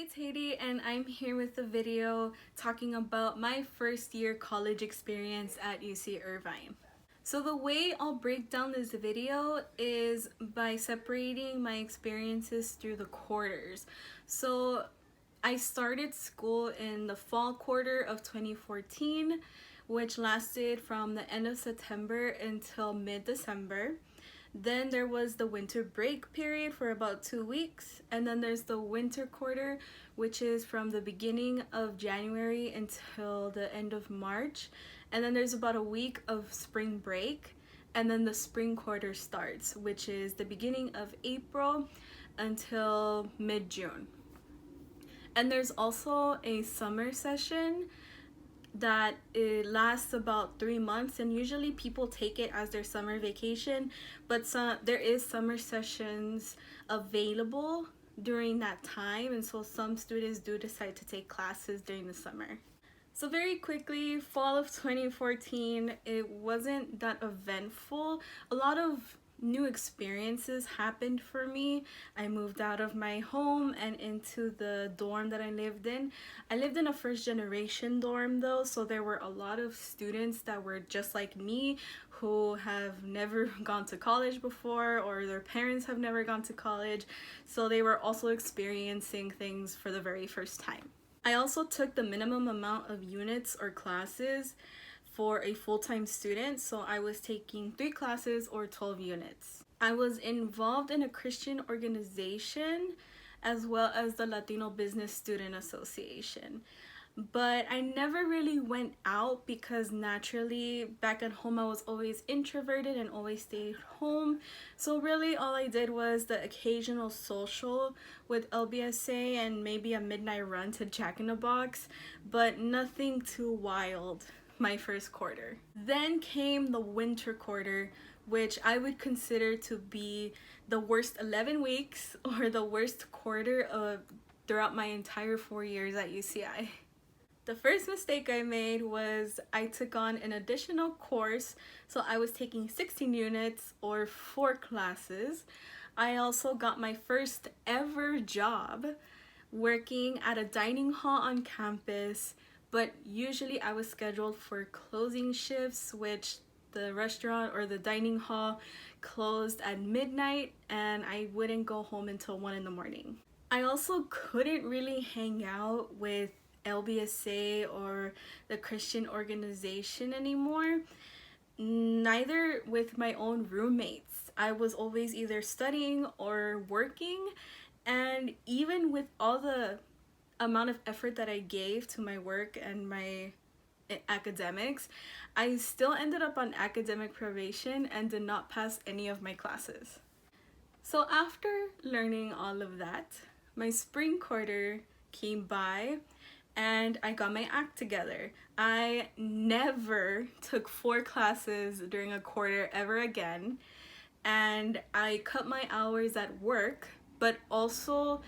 it's Haiti and I'm here with a video talking about my first year college experience at UC Irvine. So the way I'll break down this video is by separating my experiences through the quarters. So I started school in the fall quarter of 2014, which lasted from the end of September until mid-December. Then there was the winter break period for about 2 weeks, and then there's the winter quarter, which is from the beginning of January until the end of March, and then there's about a week of spring break, and then the spring quarter starts, which is the beginning of April until mid-June. And there's also a summer session that it lasts about 3 months, and usually people take it as their summer vacation, but there is summer sessions available during that time, and so some students do decide to take classes during the summer. So very quickly, fall of 2014, it wasn't that eventful. A lot of new experiences happened for me. I moved out of my home and into the dorm that I lived in. I lived in a first generation dorm though, so there were a lot of students that were just like me who have never gone to college before, or their parents have never gone to college, so they were also experiencing things for the very first time. I also took the minimum amount of units or classes for a full-time student, so I was taking 3 classes or 12 units. I was involved in a Christian organization as well as the Latino Business Student Association, but I never really went out because naturally back at home I was always introverted and always stayed home, so really all I did was the occasional social with LBSA and maybe a midnight run to Jack in the Box, but nothing too wild my first quarter. Then came the winter quarter, which I would consider to be the worst 11 weeks or the worst quarter throughout my entire 4 years at UCI. The first mistake I made was I took on an additional course, so I was taking 16 units or 4 classes. I also got my first ever job working at a dining hall on campus, but usually I was scheduled for closing shifts, which the restaurant or the dining hall closed at midnight, and I wouldn't go home until 1 in the morning. I also couldn't really hang out with LBSA or the Christian organization anymore, neither with my own roommates. I was always either studying or working, and even with all the amount of effort that I gave to my work and my academics, I still ended up on academic probation and did not pass any of my classes. So after learning all of that, my spring quarter came by and I got my act together. I never took 4 classes during a quarter ever again, and I cut my hours at work, but also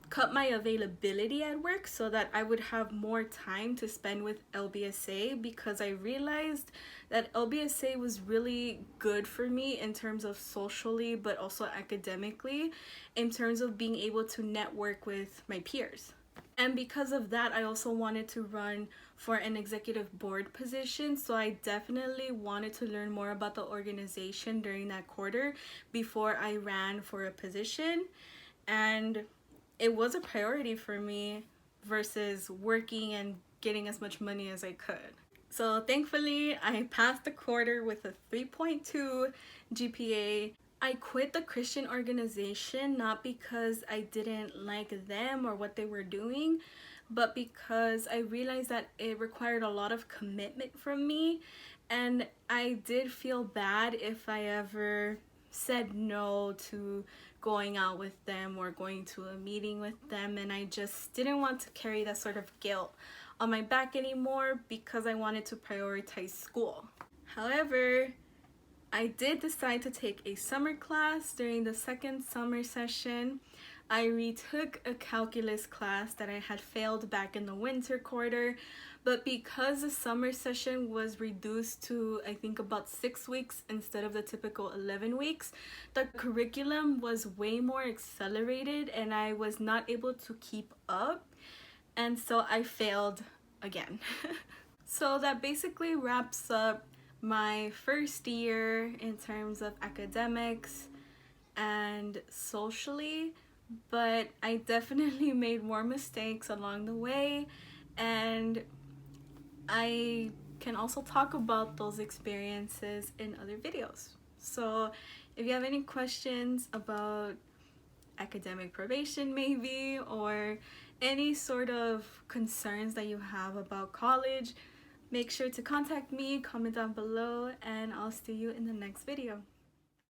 cut my availability at work so that I would have more time to spend with LBSA, because I realized that LBSA was really good for me in terms of socially but also academically, in terms of being able to network with my peers. And because of that, I also wanted to run for an executive board position, so I definitely wanted to learn more about the organization during that quarter before I ran for a position, and it was a priority for me versus working and getting as much money as I could. So thankfully, I passed the quarter with a 3.2 GPA. I quit the Christian organization not because I didn't like them or what they were doing, but because I realized that it required a lot of commitment from me, and I did feel bad if I ever said no to going out with them or going to a meeting with them, and I just didn't want to carry that sort of guilt on my back anymore because I wanted to prioritize school. However, I did decide to take a summer class during the second summer session. I retook a calculus class that I had failed back in the winter quarter, but because the summer session was reduced to I think about 6 weeks instead of the typical 11 weeks, the curriculum was way more accelerated and I was not able to keep up, and so I failed again. So that basically wraps up my first year in terms of academics and socially, but I definitely made more mistakes along the way, and I can also talk about those experiences in other videos. So if you have any questions about academic probation maybe, or any sort of concerns that you have about college, make sure to contact me, comment down below, and I'll see you in the next video.